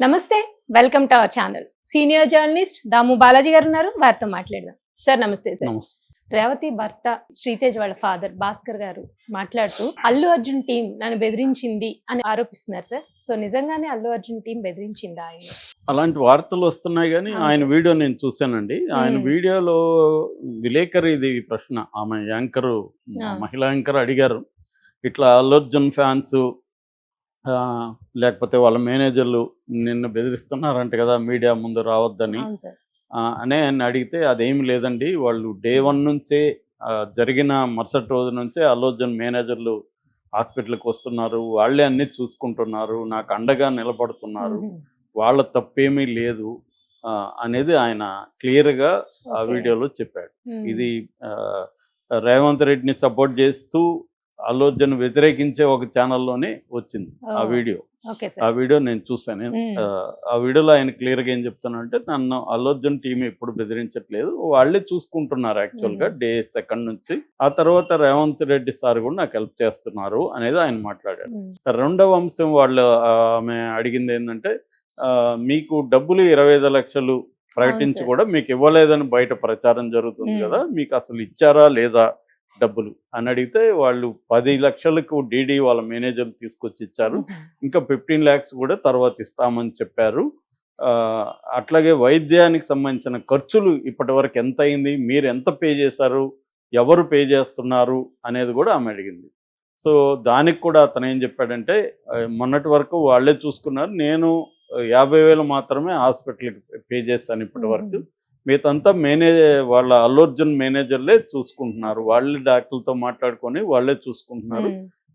నమస్తే, welcome to our channel. Senior journalist Damu Balaji గారు ఉన్నారు, వారితో మాట్లాడదాం. సార్ నమస్తే. సార్, రేవతి భర్త శ్రీతేజ్ వాళ్ళ ఫాదర్ భాస్కర్ గారు మాట్లాడుతూ అల్లు అర్జున్ టీం నన్ను బెదిరించింది అని ఆరోపిస్తున్నారు సార్. సో నిజంగానే అల్లు అర్జున్ టీం బెదిరించిందా ఆయన? అలాంటి వార్తలు వస్తున్నాయి కానీ ఆయన వీడియో నేను చూశానండి. ఆయన వీడియోలో విలేకరిది ప్రశ్న, ఆమె యాంకరు మహిళా యాంకర్ అడిగారు, ఇట్లా అల్లు అర్జున్ ఫ్యాన్స్ లేకపోతే వాళ్ళ మేనేజర్లు నిన్ను బెదిరిస్తున్నారంట కదా మీడియా ముందు రావద్దని అనే ఆయన అడిగితే అదేమి లేదండి, వాళ్ళు డే 1 నుంచే జరిగిన మరుసటి రోజు నుంచే అల్లు అర్జున్ మేనేజర్లు హాస్పిటల్కి వస్తున్నారు, వాళ్ళే అన్నీ చూసుకుంటున్నారు, నాకు అండగా నిలబడుతున్నారు, వాళ్ళ తప్పేమీ లేదు అనేది ఆయన క్లియర్గా ఆ వీడియోలో చెప్పాడు. ఇది రేవంత్ రెడ్డిని సపోర్ట్ చేస్తూ అల్లు అర్జున్ వ్యతిరేకించే ఒక ఛానల్లోనే వచ్చింది ఆ వీడియో. ఆ వీడియో నేను చూసాను. ఆ వీడియోలో ఆయన క్లియర్గా ఏం చెప్తున్నానంటే, నన్ను అల్లు అర్జున్ టీం ఎప్పుడు బెదిరించట్లేదు, వాళ్ళే చూసుకుంటున్నారు యాక్చువల్గా డే 2 నుంచి. ఆ తర్వాత రేవంత్ రెడ్డి సార్ కూడా నాకు హెల్ప్ చేస్తున్నారు అనేది ఆయన మాట్లాడారు. రెండవ అంశం వాళ్ళు ఆమె అడిగింది ఏంటంటే, మీకు డబ్బులు 25 లక్షలు ప్రకటించి కూడా మీకు ఇవ్వలేదని బయట ప్రచారం జరుగుతుంది కదా, మీకు అసలు ఇచ్చారా లేదా డబ్బులు అని అడిగితే, వాళ్ళు 10 లక్షలకు డీడీ వాళ్ళ మేనేజర్ తీసుకొచ్చి ఇచ్చారు, ఇంకా 15 lakhs కూడా తర్వాత ఇస్తామని చెప్పారు. అట్లాగే వైద్యానికి సంబంధించిన ఖర్చులు ఇప్పటి వరకు ఎంత అయింది, మీరు ఎంత పే చేశారు, ఎవరు పే చేస్తున్నారు అనేది కూడా ఆమె అడిగింది. సో దానికి కూడా అతను ఏం చెప్పాడంటే, మొన్నటి వరకు వాళ్ళే చూసుకున్నారు, నేను 50,000 మాత్రమే హాస్పిటల్కి పే చేశాను ఇప్పటి వరకు, మిగతంతా వాళ్ళ అల్లు అర్జున్ మేనేజర్లే చూసుకుంటున్నారు, వాళ్ళే డాక్టర్లతో మాట్లాడుకొని వాళ్ళే చూసుకుంటున్నారు.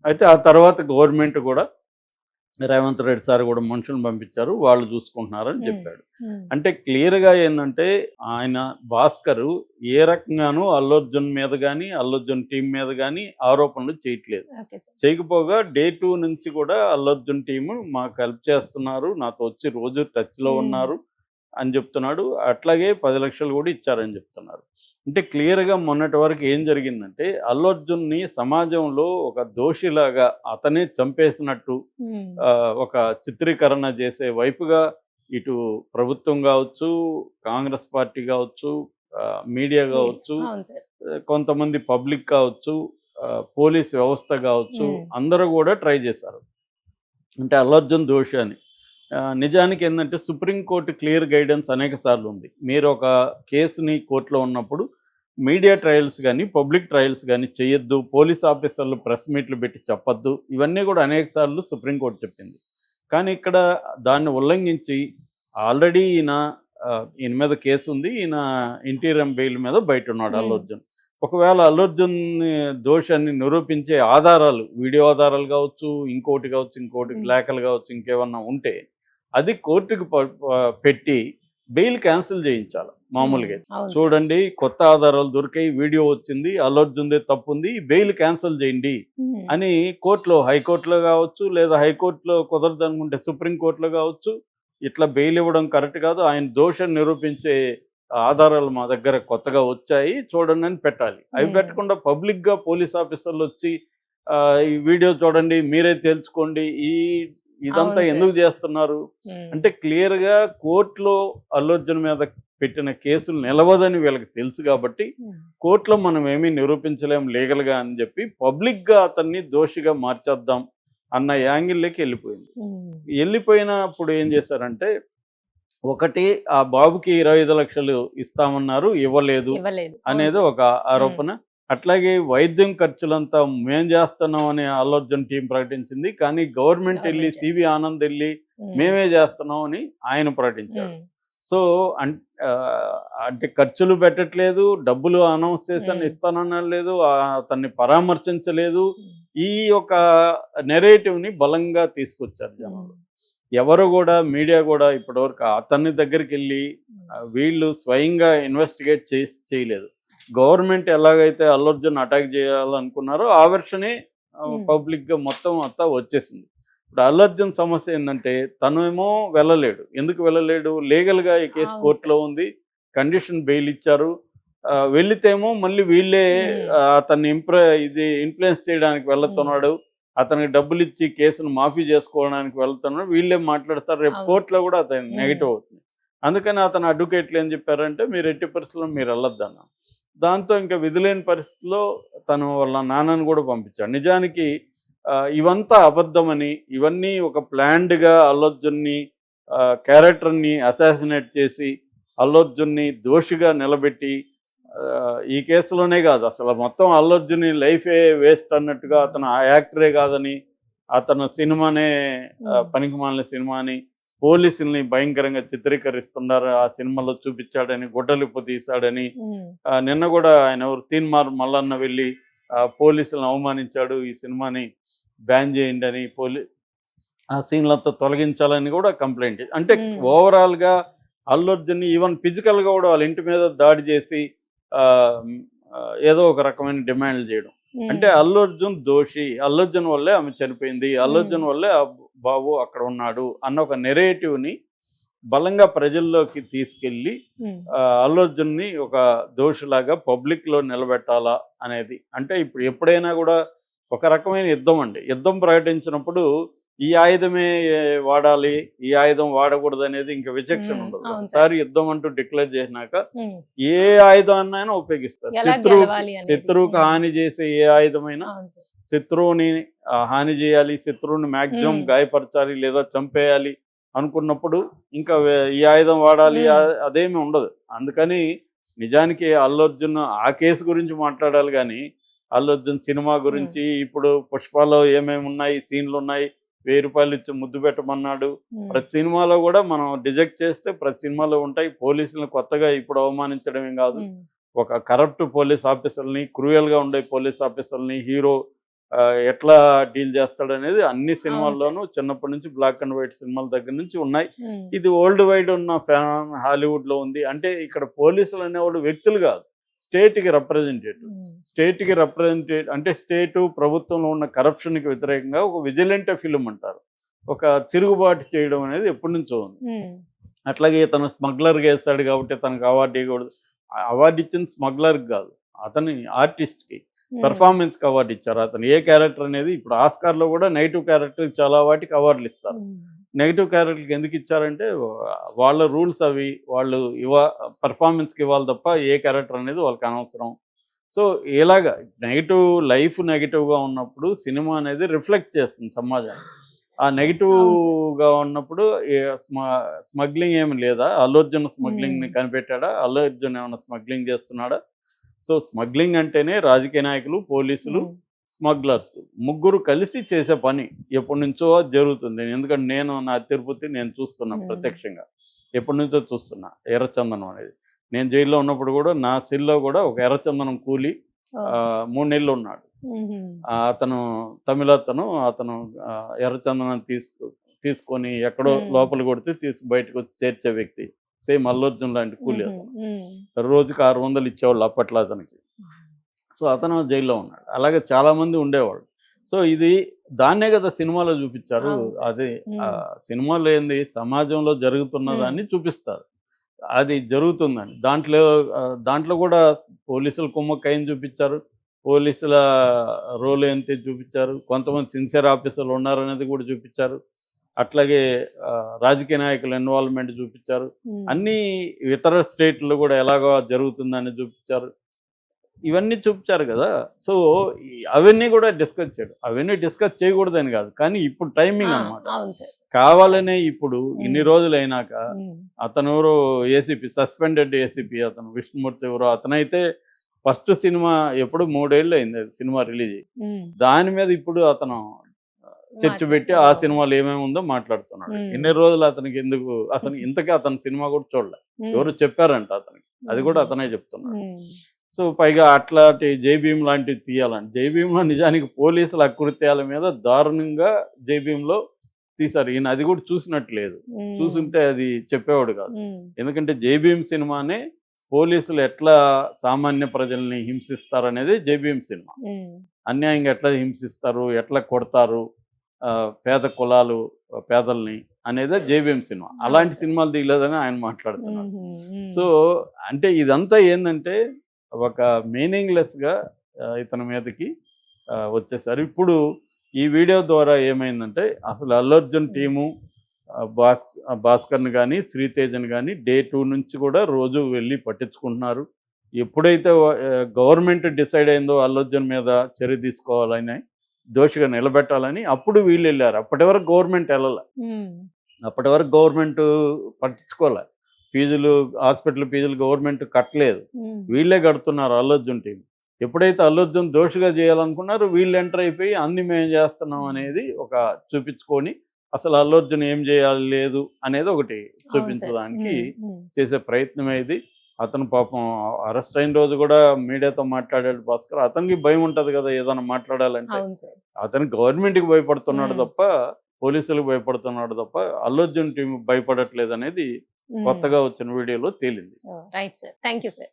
అయితే ఆ తర్వాత గవర్నమెంట్ కూడా రేవంత్ రెడ్డి సార్ కూడా మనుషులను పంపించారు, వాళ్ళు చూసుకుంటున్నారని చెప్పాడు. అంటే క్లియర్గా ఏంటంటే, ఆయన భాస్కరు ఏ రకంగానూ అల్లు అర్జున్ మీద కానీ అల్లు అర్జున్ టీం మీద కానీ ఆరోపణలు చేయట్లేదు. చేయకపోగా డే 2 నుంచి కూడా అల్లు అర్జున్ టీము మాకు హెల్ప్ చేస్తున్నారు, నాతో వచ్చి రోజు టచ్లో ఉన్నారు అని చెప్తున్నాడు. అట్లాగే 10 లక్షలు కూడా ఇచ్చారని చెప్తున్నారు. అంటే క్లియర్గా మొన్నటి వరకు ఏం జరిగిందంటే, అల్లు అర్జున్ని సమాజంలో ఒక దోషిలాగా అతనే చంపేసినట్టు ఒక చిత్రీకరణ చేసే వైపుగా ఇటు ప్రభుత్వం కావచ్చు, కాంగ్రెస్ పార్టీ కావచ్చు, మీడియా కావచ్చు, కొంతమంది పబ్లిక్ కావచ్చు, పోలీస్ వ్యవస్థ కావచ్చు, అందరూ కూడా ట్రై చేశారు అంటే అల్లు అర్జున్ దోషి అని. నిజానికి ఏంటంటే, సుప్రీంకోర్టు క్లియర్ గైడెన్స్ అనేక సార్లు ఉంది, మీరు ఒక కేసుని కోర్టులో ఉన్నప్పుడు మీడియా ట్రయల్స్ కానీ పబ్లిక్ ట్రయల్స్ కానీ చేయొద్దు, పోలీస్ ఆఫీసర్లు ప్రెస్ మీట్లు పెట్టి చెప్పొద్దు, ఇవన్నీ కూడా అనేక సార్లు సుప్రీంకోర్టు చెప్పింది. కానీ ఇక్కడ దాన్ని ఉల్లంఘించి ఆల్రెడీ ఈయన మీద కేసు ఉంది, ఈయన ఇంటీరియం బెయిల్ మీద బయట ఉన్నాడు అల్లు అర్జున్. ఒకవేళ అల్లు అర్జున్ దోషాన్ని నిరూపించే ఆధారాలు, వీడియో ఆధారాలు కావచ్చు, ఇంకోటి లేఖలు కావచ్చు, ఇంకేమన్నా ఉంటే అది కోర్టుకు పెట్టి బెయిల్ క్యాన్సిల్ చేయించాలి. మామూలుగా చూడండి, కొత్త ఆధారాలు దొరికాయి, వీడియో వచ్చింది, అల్లు అర్జున్దే తప్పు ఉంది, బెయిల్ క్యాన్సిల్ చేయండి అని కోర్టులో, హైకోర్టులో కావచ్చు, లేదా హైకోర్టులో కుదరదు అనుకుంటే సుప్రీంకోర్టులో కావచ్చు, ఇట్లా బెయిల్ ఇవ్వడం కరెక్ట్ కాదు, ఆయన దోషం నిరూపించే ఆధారాలు మా దగ్గర కొత్తగా వచ్చాయి చూడండి అని పెట్టాలి. అవి పెట్టకుండా పబ్లిక్గా పోలీస్ ఆఫీసర్లు వచ్చి ఈ వీడియో చూడండి, మీరే తేల్చుకోండి, ఇదంతా ఎందుకు చేస్తున్నారు అంటే, క్లియర్గా కోర్టులో అల్లు అర్జున్ మీద పెట్టిన కేసులు నిలవదని వీళ్ళకి తెలుసు కాబట్టి కోర్టులో మనం ఏమీ నిరూపించలేం లీగల్గా అని చెప్పి పబ్లిక్గా అతన్ని దోషిగా మార్చేద్దాం అన్న యాంగిల్లోకి వెళ్ళిపోయినప్పుడు ఏం చేశారంటే, ఒకటి ఆ బాబుకి 25 లక్షలు ఇస్తామన్నారు, ఇవ్వలేదు అనేది ఒక ఆరోపణ. అట్లాగే వైద్యం ఖర్చులంతా మేం చేస్తున్నాం అని అల్లు అర్జున్ టీం ప్రకటించింది, కానీ గవర్నమెంట్ వెళ్ళి సివి ఆనంద్ వెళ్ళి మేమే చేస్తున్నాం అని ఆయన ప్రకటించారు. సో అంటే ఖర్చులు పెట్టట్లేదు, డబ్బులు అనౌన్స్ చేస్తాను ఇస్తానలేదు, అతన్ని పరామర్శించలేదు, ఈ యొక్క నెరేటివ్ని బలంగా తీసుకొచ్చారు జనాలు. ఎవరు కూడా, మీడియా కూడా ఇప్పటివరకు అతన్ని దగ్గరికి వెళ్ళి వీళ్ళు స్వయంగా ఇన్వెస్టిగేట్ చేయలేదు. గవర్నమెంట్ ఎలాగైతే అల్లు అర్జున్ అటాక్ చేయాలనుకున్నారో ఆ వెర్షనే పబ్లిక్గా మొత్తం అంతా వచ్చేసింది. ఇప్పుడు అల్లు అర్జున్ సమస్య ఏంటంటే, తను ఏమో వెళ్ళలేడు. ఎందుకు వెళ్ళలేడు? లీగల్గా ఈ కేసు కోర్టులో ఉంది, కండిషన్ బెయిల్ ఇచ్చారు. వెళితేమో మళ్ళీ వీళ్ళే అతన్ని ఇన్ఫ్లుయెన్స్ చేయడానికి వెళ్తున్నాడు అతనికి డబ్బులు ఇచ్చి కేసును మాఫీ చేసుకోవడానికి వెళ్తున్నాడు, వీళ్ళే మాట్లాడతారు, రేపు అవును. కోర్టులో కూడా అతను నెగిటివ్ అవుతుంది. అందుకని అతను అడ్వకేట్లు ఏం చెప్పారంటే మీరు ఎట్టి పరిస్థితుల్లో మీరు వెళ్ళొద్దన్న. దాంతో ఇంకా విధులేని పరిస్థితిలో తను వాళ్ళ నాన్నని కూడా పంపించాడు. నిజానికి ఇవంతా అబద్ధమని, ఇవన్నీ ఒక ప్లాన్డ్గా అల్లు అర్జున్ని క్యారెక్టర్ని అసాసినేట్ చేసి అల్లు అర్జున్ని దోషిగా నిలబెట్టి ఈ కేసులోనే కాదు అసలు మొత్తం అల్లు అర్జున్ లైఫే వేస్ట్ అన్నట్టుగా అతను ఆ యాక్టరే కాదని, అతను సినిమానే పనికిమాలిన సినిమా అని, పోలీసుల్ని భయంకరంగా చిత్రీకరిస్తున్నారు, ఆ సినిమాలో చూపించాడని, గుడ్డలిప్పు తీశాడని. నిన్న కూడా ఆయన ఎవరు తీన్మార్ మల్లన్న వెళ్ళి పోలీసులను అవమానించాడు, ఈ సినిమాని బ్యాన్ చేయండి అని, ఆ సీన్లంతా తొలగించాలని కూడా కంప్లైంట్. అంటే ఓవరాల్గా అల్లు అర్జున్ ఈవెన్ ఫిజికల్గా కూడా వాళ్ళ ఇంటి మీద దాడి చేసి ఏదో ఒక రకమైన డిమాండ్లు చేయడం. అంటే అల్లు అర్జున్ దోషి, అల్లు అర్జున్ వల్లే ఆమె చనిపోయింది, అల్లు అర్జున్ వల్లే ఆ బాబు అక్కడ ఉన్నాడు అన్న ఒక నెరేటివ్ని బలంగా ప్రజల్లోకి తీసుకెళ్ళి అల్లు అర్జున్ని ఒక దోషిలాగా పబ్లిక్లో నిలబెట్టాలా అనేది. అంటే ఇప్పుడు ఎప్పుడైనా కూడా ఒక రకమైన యుద్ధం అండి, యుద్ధం ప్రకటించినప్పుడు ఈ ఆయుధమే వాడాలి, ఈ ఆయుధం వాడకూడదు అనేది ఇంకా విచక్షణ ఉండదు. ఒకసారి యుద్ధం అంటూ డిక్లేర్ చేసినాక ఏ ఆయుధాన్నైనా ఉపయోగిస్తారు. శత్రువుకి హాని చేసే ఏ ఆయుధమైనా శత్రువుని హాని చేయాలి, శత్రువుని మ్యాక్సిమం గాయపరచాలి లేదా చంపేయాలి అనుకున్నప్పుడు ఇంకా ఈ ఆయుధం వాడాలి అదేమి ఉండదు. అందుకని నిజానికి అల్లు అర్జున్ ఆ కేసు గురించి మాట్లాడాలి కానీ అల్లు అర్జున్ సినిమా గురించి ఇప్పుడు పుష్పలో ఏమేమి ఉన్నాయి, సీన్లు ఉన్నాయి, 1000 రూపాయలు ఇచ్చి ముద్దు పెట్టమన్నాడు, ప్రతి సినిమాలో కూడా మనం డిజెక్ట్ చేస్తే ప్రతి సినిమాలో ఉంటాయి. పోలీసులను కొత్తగా ఇప్పుడు అవమానించడమేం కాదు, ఒక కరప్ట్ పోలీస్ ఆఫీసర్ని, క్రూయల్గా ఉండే పోలీస్ ఆఫీసర్ని హీరో ఎట్లా డీల్ చేస్తాడు అనేది అన్ని సినిమాల్లోనూ చిన్నప్పటి నుంచి బ్లాక్ అండ్ వైట్ సినిమాల దగ్గర నుంచి ఉన్నాయి. ఇది వరల్డ్ వైడ్ ఉన్న ఫ్యాన్ హాలీవుడ్లో ఉంది. అంటే ఇక్కడ పోలీసులు అనేవాళ్ళు వ్యక్తులు కాదు, స్టేట్కి రిప్రజెంటేటివ్. అంటే స్టేటు ప్రభుత్వంలో ఉన్న కరప్షన్కి వ్యతిరేకంగా ఒక విజిలెంట్ ఫిలిం అంటారు, ఒక తిరుగుబాటు చేయడం అనేది ఎప్పటి నుంచో ఉంది. అట్లాగే తను స్మగ్లర్గా వేస్తాడు కాబట్టి తనకు అవార్డు ఇవ్వకూడదు. అవార్డు ఇచ్చింది స్మగ్లర్కి కాదు, అతని ఆర్టిస్ట్కి, పెర్ఫార్మెన్స్కి అవార్డు ఇచ్చారు. అతను ఏ క్యారెక్టర్ అనేది ఇప్పుడు ఆస్కార్లో కూడా నెగిటివ్ క్యారెక్టర్ చాలా వాటికి అవార్డులు ఇస్తారు. నెగిటివ్ క్యారెక్టర్కి ఎందుకు ఇచ్చారంటే వాళ్ళ రూల్స్ అవి, వాళ్ళు పర్ఫార్మెన్స్కి ఇవ్వాలి తప్ప ఏ క్యారెక్టర్ అనేది వాళ్ళకి అనవసరం. సో ఇలాగ లైఫ్ నెగిటివ్గా ఉన్నప్పుడు సినిమా అనేది రిఫ్లెక్ట్ చేస్తుంది సమాజాన్ని. ఆ నెగిటివ్గా ఉన్నప్పుడు స్మగ్లింగ్ ఏమి లేదా, అల్లు అర్జున్ స్మగ్లింగ్ని కనిపెట్టాడా, అల్లు అర్జున్ ఏమైనా స్మగ్లింగ్ చేస్తున్నాడా? సో స్మగ్లింగ్ అంటేనే రాజకీయ నాయకులు, పోలీసులు, స్మగ్లర్స్ ముగ్గురు కలిసి చేసే పని ఎప్పటి నుంచో జరుగుతుంది. ఎందుకంటే నేను నా తిరుపతి నేను చూస్తున్నా ప్రత్యక్షంగా, ఎప్పటి నుంచో చూస్తున్నా ఎర్రచందనం అనేది. నేను జైల్లో ఉన్నప్పుడు కూడా నా సెల్లో కూడా ఒక ఎర్రచందనం కూలి 3 నెలలు ఉన్నాడు. అతను తమిళ అతను ఎర్రచందనం తీసుకొని ఎక్కడో లోపల కొడితే బయటకు వచ్చి చేర్చే వ్యక్తి. సేమ్ అల్లు అర్జున్ లాంటి కూలి అతను. రోజుకి 600 ఇచ్చేవాళ్ళు అప్పట్లో అతనికి. సో అతను జైల్లో ఉన్నాడు. అలాగే చాలామంది ఉండేవాళ్ళు. సో ఇది దాన్నే కదా సినిమాలో చూపించారు. అదే సినిమాలో ఏంది, సమాజంలో జరుగుతున్న దాన్ని చూపిస్తారు, అది జరుగుతుందని. దాంట్లో కూడా పోలీసుల కుమ్మక్కయ్యని చూపించారు, పోలీసుల రోల్ ఏంటి చూపించారు, కొంతమంది సిన్సియర్ ఆఫీసర్లు ఉన్నారనేది కూడా చూపించారు. అట్లాగే రాజకీయ నాయకుల ఇన్వాల్వ్మెంట్ చూపించారు. అన్ని ఇతర స్టేట్లో కూడా ఎలాగో జరుగుతుందని చూపించారు. ఇవన్నీ చూపించారు కదా. సో అవన్నీ కూడా డిస్కస్ చేయడం, అవన్నీ డిస్కస్ చేయకూడదని కాదు, కానీ ఇప్పుడు టైమింగ్ అన్నమాట. కావాలనే ఇప్పుడు ఇన్ని రోజులు అయినాక అతను ఎవరో ఏసీపీ, సస్పెండెడ్ ఏసీపీ అతను విష్ణుమూర్తి ఎవరో, అతనైతే ఫస్ట్ సినిమా ఎప్పుడు 3 ఏళ్ళు అయింది సినిమా రిలీజ్ అయ్యి. దాని మీద ఇప్పుడు అతను చర్చ పెట్టి ఆ సినిమాలు ఏమేమి ఉందో మాట్లాడుతున్నాడు. ఇన్ని రోజులు అతనికి ఎందుకు అసలు ఇంతకీ అతని సినిమా కూడా చూడలే, ఎవరు చెప్పారంట అతనికి, అది కూడా అతనే చెప్తున్నాడు. సో పైగా అట్లాంటి జైభీమ్ లాంటివి తీయాలని, జైభీంలో నిజానికి పోలీసుల అకృత్యాల మీద దారుణంగా జైభీంలో తీశారు. ఈయన అది కూడా చూసినట్లేదు, చూసుంటే అది చెప్పేవాడు కాదు. ఎందుకంటే జైభీమ్ సినిమానే పోలీసులు ఎట్లా సామాన్య ప్రజల్ని హింసిస్తారనేది జైభీమ్ సినిమా. అన్యాయంగా ఎట్లా హింసిస్తారు, ఎట్లా కొడతారు పేద కులాలు పేదల్ని అనేదే జైభీమ్ సినిమా. అలాంటి సినిమాలు తీయలేదని ఆయన మాట్లాడుతున్నారు. సో అంటే ఇదంతా ఏంటంటే ఒక మీనింగ్లెస్గా ఇతని మీదకి వచ్చేసారు. ఇప్పుడు ఈ వీడియో ద్వారా ఏమైందంటే అసలు అల్లు అర్జున్ టీము భాస్కర్ని కానీ శ్రీతేజని కానీ డే 2 నుంచి కూడా రోజు వెళ్ళి పట్టించుకుంటున్నారు. ఎప్పుడైతే గవర్నమెంట్ డిసైడ్ అయిందో అల్లు అర్జున్ మీద చర్య తీసుకోవాలని, దోషిగా నిలబెట్టాలని అప్పుడు వీళ్ళు వెళ్ళారు. అప్పటి వరకు గవర్నమెంట్ వెళ్ళాల, అప్పటి వరకు గవర్నమెంట్ పట్టించుకోలే. ఫీజులు, హాస్పిటల్ ఫీజులు గవర్నమెంట్ కట్టలేదు, వీళ్ళే కడుతున్నారు అల్లు అర్జున్ టీం. ఎప్పుడైతే అల్లు అర్జున్ దోషిగా చేయాలనుకున్నారో వీళ్ళు ఎంటర్ అయిపోయి అన్ని మేము చేస్తున్నాం అనేది ఒక చూపించుకొని అసలు అల్లు అర్జున్ ఏం చేయాలి లేదు అనేది ఒకటి చూపించడానికి చేసే ప్రయత్నమే ఇది. అతను పాపం అరెస్ట్ అయిన రోజు కూడా మీడియాతో మాట్లాడాడు భాస్కర్. అతనికి భయం ఉంటుంది కదా ఏదైనా మాట్లాడాలంటే. అతను గవర్నమెంట్కి భయపడుతున్నాడు తప్ప, పోలీసులకు భయపడుతున్నాడు తప్ప అల్లు అర్జున్ టీం భయపడట్లేదు అనేది కొత్తగా వచ్చిన వీడియోలో తేలింది. Right sir, thank you sir.